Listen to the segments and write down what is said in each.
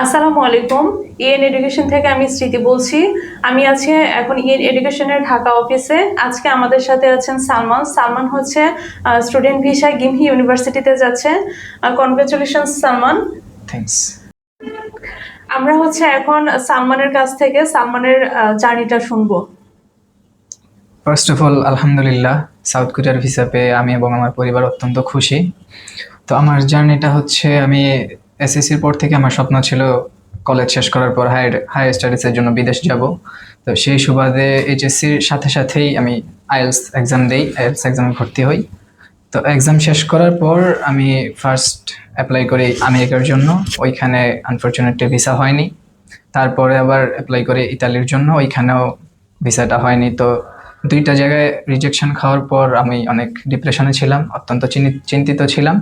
আসসালামু আলাইকুম। EN education থেকে আমি স্মৃতি বলছি। আমি আছি এখন ইএন এডুকেশনের ঢাকা অফিসে। আজকে আমাদের সাথে আছেন সালমান। সালমান হচ্ছে স্টুডেন্ট ভিসায় গিমহি ইউনিভার্সিটিতে যাচ্ছে। কনগ্রাচুলেশন সালমান। থ্যাঙ্কস। আমরা হচ্ছে এখন সালমানের কাছ থেকে সালমানের জার্নিটা শুনবো। ফার্স্ট অফ অল আলহামদুলিল্লাহ, সাউথ কোরিয়ার ভিসা পেয়ে আমি এবং আমার পরিবার অত্যন্ত খুশি। তো আমার জার্নিটা হচ্ছে, আমি এসএসসির পর থেকে আমার স্বপ্ন ছিল কলেজ শেষ করার পর হায়ার স্টাডিজের জন্য বিদেশ যাব। তো সেই সুবাদে এইচএসসির সাথে সাথেই আমি আইএলস এক্সাম দেই, আইএলস এক্সামে ভর্তি হই। তো এক্সাম শেষ করার পর আমি ফার্স্ট অ্যাপ্লাই করি আমেরিকার জন্য। ওইখানে আনফর্চুনেটলি ভিসা হয়নি। তারপরে আবার অ্যাপ্লাই করি ইতালির জন্য, ওইখানেও ভিসাটা হয়নি। তো দুইটা জায়গায় রিজেকশন খাওয়ার পর আমি অনেক ডিপ্রেশনে ছিলাম, অত্যন্ত চিন্তিত ছিলাম।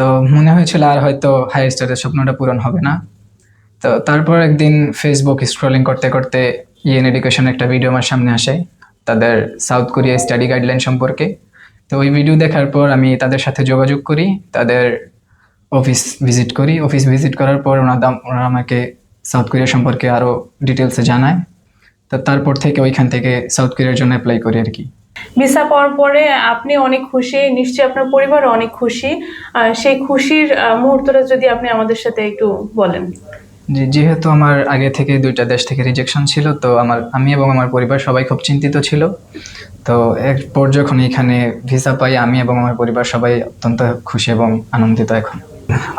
তো মনে হয়েছিল আর হয়তো হায়ার স্টাডির স্বপ্নটা পূরণ হবে না। তো তারপর একদিন ফেসবুক স্ক্রলিং করতে করতে ইএন এডুকেশন একটা ভিডিও আমার সামনে আসে, তাদের সাউথ কোরিয়া স্টাডি গাইডলাইন সম্পর্কে। তো ওই ভিডিও দেখার পর আমি তাদের সাথে যোগাযোগ করি, তাদের অফিস ভিজিট করার পর ওনারা আমাকে সাউথ কোরিয়া সম্পর্কে আরও ডিটেলসে জানায়। তো তারপর থেকে ওইখান থেকে সাউথ কোরিয়ার জন্য অ্যাপ্লাই করি আর কি। ভিসা পাওয়ার পরে আপনি অনেক খুশি, নিশ্চয়ই আপনার পরিবারও অনেক খুশি। সেই খুশির মুহূর্তটা যদি আপনি আমাদের সাথে একটু বলেন। যেহেতু আমার আগে থেকে দুইটা দেশ থেকে রিজেকশন ছিল, তো আমি এবং আমার পরিবার সবাই খুব চিন্তিত ছিল। তো এরপর যখন এখানে ভিসা পাই, আমি এবং আমার পরিবার সবাই অত্যন্ত খুশি এবং আনন্দিত এখন।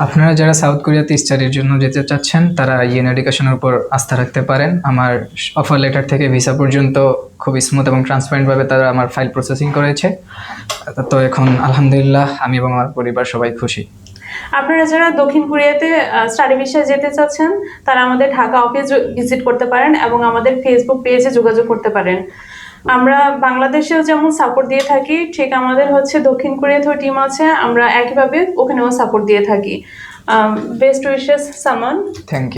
আপনারা যারা সাউথ কোরিয়াতে স্টাডির জন্য যেতে চাচ্ছেন, তারা ইএন এডুকেশনের উপর আস্থা রাখতে পারেন। আমার অফার লেটার থেকে ভিসা পর্যন্ত খুব স্মুথ এবং ট্রান্সপারেন্টভাবে তারা আমার ফাইল প্রসেসিং করেছে। তো এখন আলহামদুলিল্লাহ আমি এবং আমার পরিবার সবাই খুশি। আপনারা যারা দক্ষিণ কোরিয়াতে স্টাডি ভিসায় যেতে চাচ্ছেন, তারা আমাদের ঢাকা অফিস ভিজিট করতে পারেন এবং আমাদের ফেসবুক পেজে যোগাযোগ করতে পারেন। আমরা বাংলাদেশেও যেমন সাপোর্ট দিয়ে থাকি, ঠিক আমাদের হচ্ছে দক্ষিণ কোরিয়াতেও টিম আছে, আমরা একইভাবে ওখানেও সাপোর্ট দিয়ে থাকি। Best wishes Salman. Thank you.